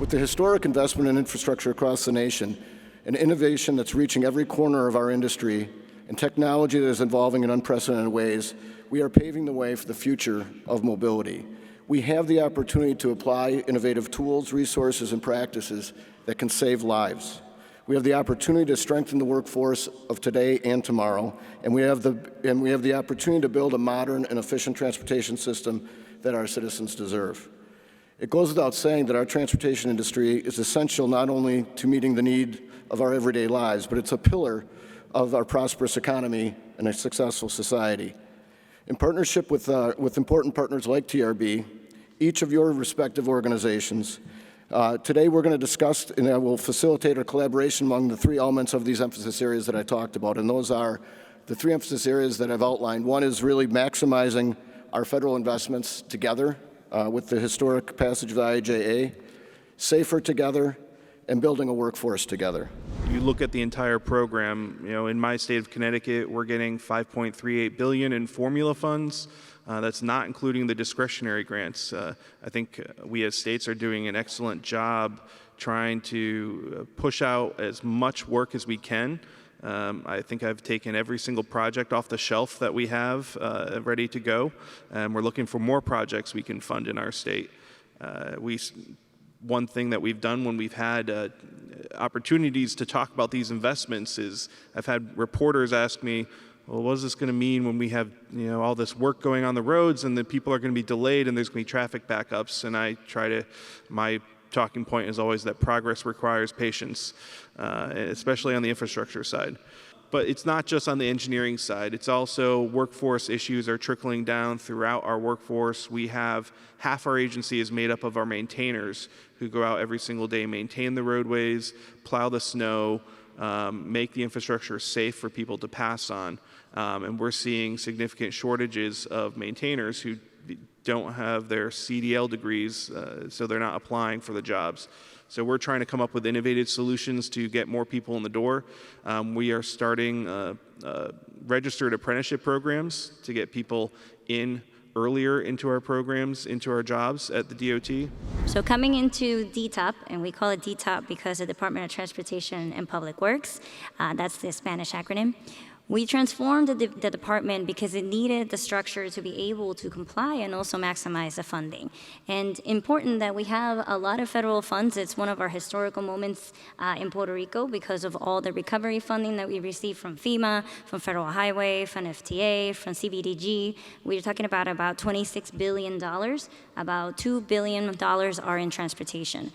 With the historic investment in infrastructure across the nation, and innovation that's reaching every corner of our industry, and technology that is evolving in unprecedented ways, we are paving the way for the future of mobility. We have the opportunity to apply innovative tools, resources, and practices that can save lives. We have the opportunity to strengthen the workforce of today and tomorrow, and we have the opportunity to build a modern and efficient transportation system that our citizens deserve. It goes without saying that our transportation industry is essential not only to meeting the need of our everyday lives, but it's a pillar of our prosperous economy and a successful society. In partnership with important partners like TRB, each of your respective organizations, today we're going to discuss and I will facilitate a collaboration among the three elements of these emphasis areas that I talked about, and those are the three emphasis areas that I've outlined. One is really maximizing our federal investments together with the historic passage of the IIJA, safer together, and building a workforce together. You look at the entire program, in my state of Connecticut, we're getting $5.38 billion in formula funds. That's not including the discretionary grants. I think we as states are doing an excellent job trying to push out as much work as we can. I think I've taken every single project off the shelf that we have ready to go, and we're looking for more projects we can fund in our state. One thing that we've done when we've had opportunities to talk about these investments is I've had reporters ask me, well, what is this going to mean when we have all this work going on the roads and the people are going to be delayed and there's going to be traffic backups? And my talking point is always that progress requires patience, especially on the infrastructure side. But it's not just on the engineering side. It's also workforce issues are trickling down throughout our workforce. We have half our agency is made up of our maintainers who go out every single day, maintain the roadways, plow the snow, make the infrastructure safe for people to pass on. And we're seeing significant shortages of maintainers who don't have their CDL degrees, so they're not applying for the jobs. So we're trying to come up with innovative solutions to get more people in the door. We are starting registered apprenticeship programs to get people in earlier into our programs, into our jobs at the DOT. So coming into DTOP, and we call it DTOP because of the Department of Transportation and Public Works, that's the Spanish acronym. We transformed the department because it needed the structure to be able to comply and also maximize the funding. And important that we have a lot of federal funds. It's one of our historical moments in Puerto Rico because of all the recovery funding that we received from FEMA, from Federal Highway, from FTA, from CBDG. We're talking about $26 billion. About $2 billion are in transportation.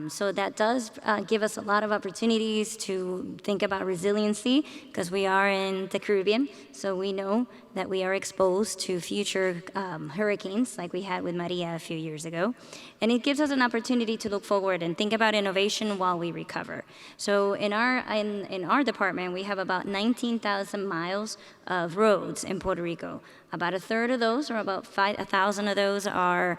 So that does give us a lot of opportunities to think about resiliency because we are in the Caribbean, so we know that we are exposed to future hurricanes like we had with Maria a few years ago. And it gives us an opportunity to look forward and think about innovation while we recover. So in our department, we have about 19,000 miles of roads in Puerto Rico. About a third of those, or about 1,000 of those, are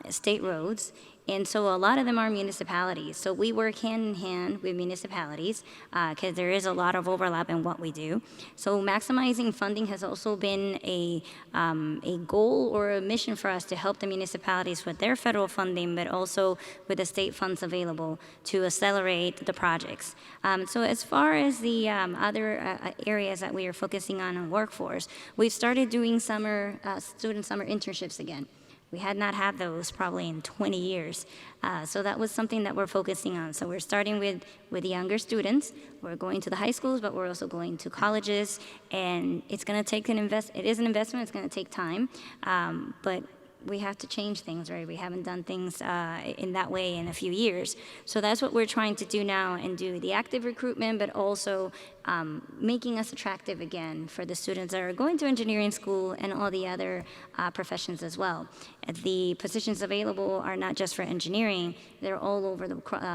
state roads. And so a lot of them are municipalities. So we work hand in hand with municipalities because there is a lot of overlap in what we do. So maximizing funding has also been a goal or a mission for us to help the municipalities with their federal funding, but also with the state funds available to accelerate the projects. So as far as the other areas that we are focusing on workforce, we've started doing student summer internships again. We had not had those probably in 20 years. So that was something that we're focusing on. So we're starting with younger students. We're going to the high schools, but we're also going to colleges. And it's going to take it is an investment. It's going to take time. But we have to change things, right? We haven't done things in that way in a few years. So that's what we're trying to do now and do the active recruitment, but also making us attractive again for the students that are going to engineering school and all the other professions as well. The positions available are not just for engineering, they're all over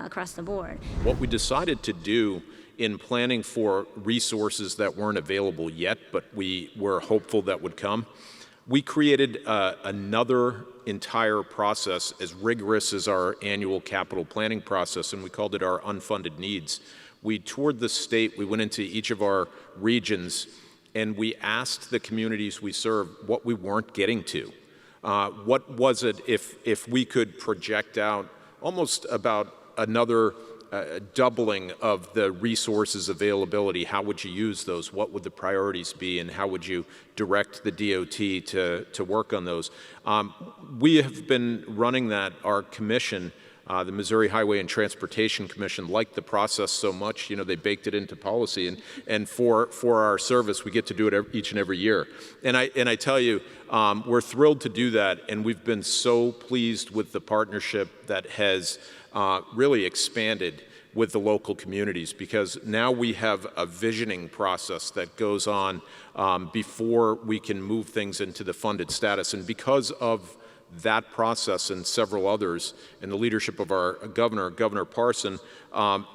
across the board. What we decided to do in planning for resources that weren't available yet, but we were hopeful that would come, we created another entire process as rigorous as our annual capital planning process, and we called it our unfunded needs. We toured the state, we went into each of our regions, and we asked the communities we serve what we weren't getting to. What was it, if we could project out almost about another doubling of the resources availability. How would you use those? What would the priorities be, and how would you direct the DOT to work on those? We have been running that. Our commission, the Missouri Highway and Transportation Commission, liked the process so much, you know, they baked it into policy, and for our service, we get to do it each and every year. And I tell you, we're thrilled to do that, and we've been so pleased with the partnership that has really expanded with the local communities, because now we have a visioning process that goes on before we can move things into the funded status. And because of that process and several others, and the leadership of our Governor Parson,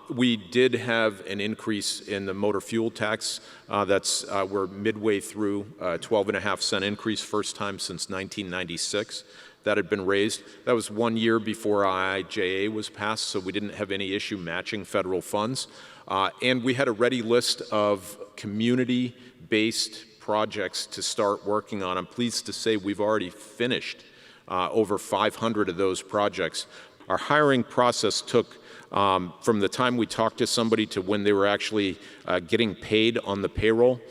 we did have an increase in the motor fuel tax. We're midway through a 12.5-cent increase, first time since 1996. That had been raised. That was 1 year before IIJA was passed, so we didn't have any issue matching federal funds. And we had a ready list of community-based projects to start working on. I'm pleased to say we've already finished over 500 of those projects. Our hiring process took from the time we talked to somebody to when they were actually getting paid on the payroll,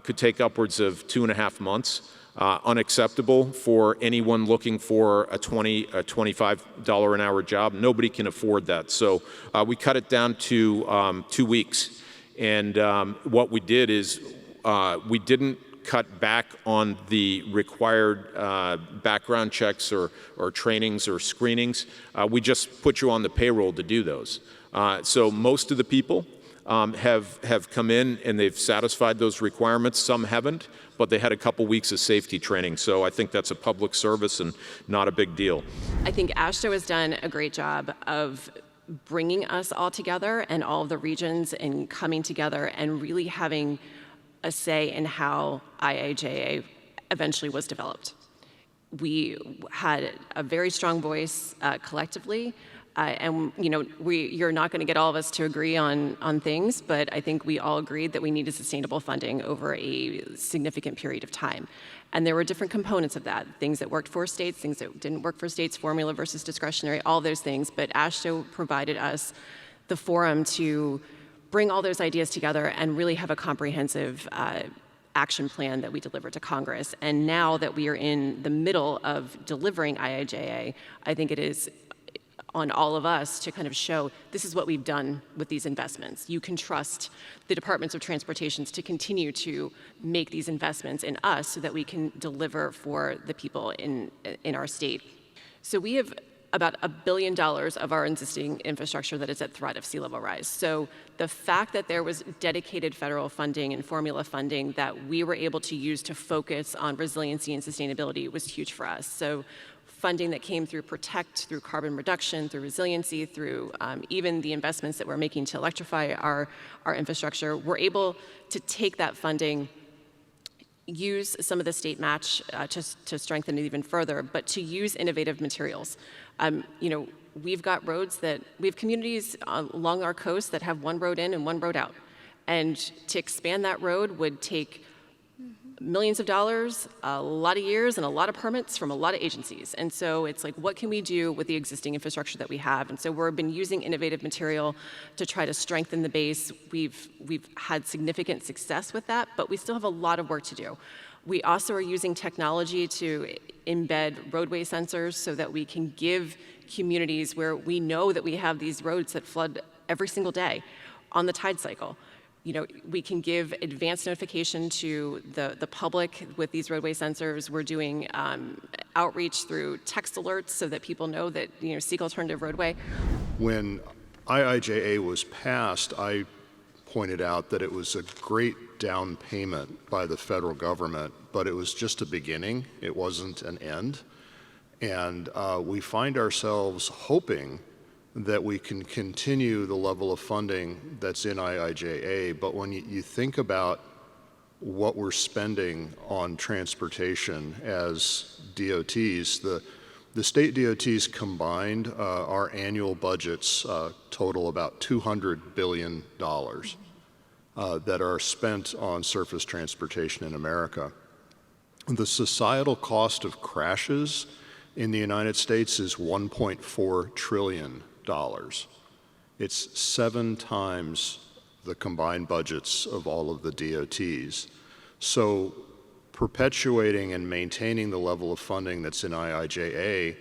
could take upwards of 2.5 months. Unacceptable for anyone looking for a $25 an hour job. Nobody can afford that. So we cut it down to 2 weeks. And what we did is we didn't cut back on the required background checks or trainings or screenings. We just put you on the payroll to do those. So most of the people have come in and they've satisfied those requirements. Some haven't, but they had a couple weeks of safety training. So I think that's a public service and not a big deal. I think AASHTO has done a great job of bringing us all together and all of the regions and coming together and really having a say in how IIJA eventually was developed. We had a very strong voice collectively. And you know, you're not going to get all of us to agree on things, but I think we all agreed that we needed sustainable funding over a significant period of time. And there were different components of that, things that worked for states, things that didn't work for states, formula versus discretionary, all those things. But AASHTO provided us the forum to bring all those ideas together and really have a comprehensive action plan that we delivered to Congress. And now that we are in the middle of delivering IIJA, I think it is on all of us to kind of show this is what we've done with these investments. You can trust the Departments of Transportation to continue to make these investments in us so that we can deliver for the people in our state. So we have about $1 billion of our existing infrastructure that is at threat of sea level rise. So the fact that there was dedicated federal funding and formula funding that we were able to use to focus on resiliency and sustainability was huge for us. So funding that came through Protect, through carbon reduction, through resiliency, through even the investments that we're making to electrify our infrastructure, we're able to take that funding, use some of the state match to strengthen it even further, but to use innovative materials. You know, we've got roads we have communities along our coast that have one road in and one road out. And to expand that road would take millions of dollars, a lot of years, and a lot of permits from a lot of agencies. And so it's like, what can we do with the existing infrastructure that we have? And so we've been using innovative material to try to strengthen the base. We've had significant success with that, but we still have a lot of work to do. We also are using technology to embed roadway sensors so that we can give communities where we know that we have these roads that flood every single day on the tide cycle. You know, we can give advanced notification to the public with these roadway sensors. We're doing outreach through text alerts so that people know that, you know, seek alternative roadway. When IIJA was passed, I pointed out that it was a great down payment by the federal government, but it was just a beginning. It wasn't an end. And we find ourselves hoping that we can continue the level of funding that's in IIJA, but when you think about what we're spending on transportation as DOTs, the state DOTs combined, our annual budgets total about $200 billion that are spent on surface transportation in America. The societal cost of crashes in the United States is $1.4 trillion. It's 7 times the combined budgets of all of the DOTs. So perpetuating and maintaining the level of funding that's in IIJA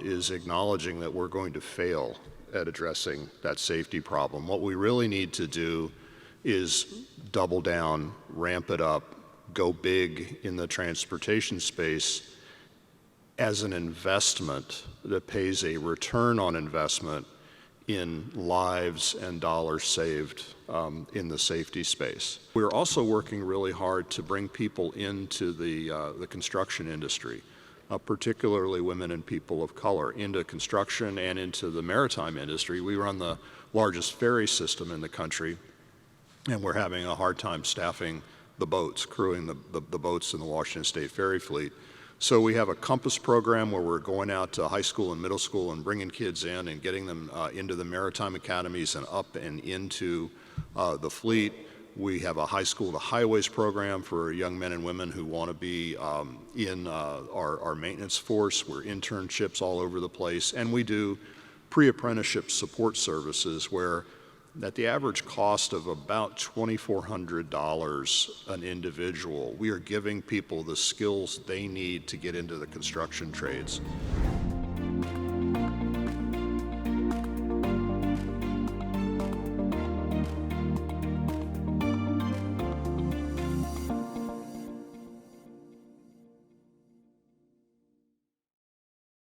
is acknowledging that we're going to fail at addressing that safety problem. What we really need to do is double down, ramp it up, go big in the transportation space as an investment that pays a return on investment in lives and dollars saved in the safety space. We're also working really hard to bring people into the construction industry, particularly women and people of color, into construction and into the maritime industry. We run the largest ferry system in the country, and we're having a hard time staffing the boats, crewing the boats in the Washington State Ferry Fleet. So we have a Compass program where we're going out to high school and middle school and bringing kids in and getting them into the maritime academies and up and into the fleet. We have a high school to highways program for young men and women who want to be in our maintenance force. We're internships all over the place. And we do pre-apprenticeship support services where at the average cost of about $2,400 an individual, we are giving people the skills they need to get into the construction trades.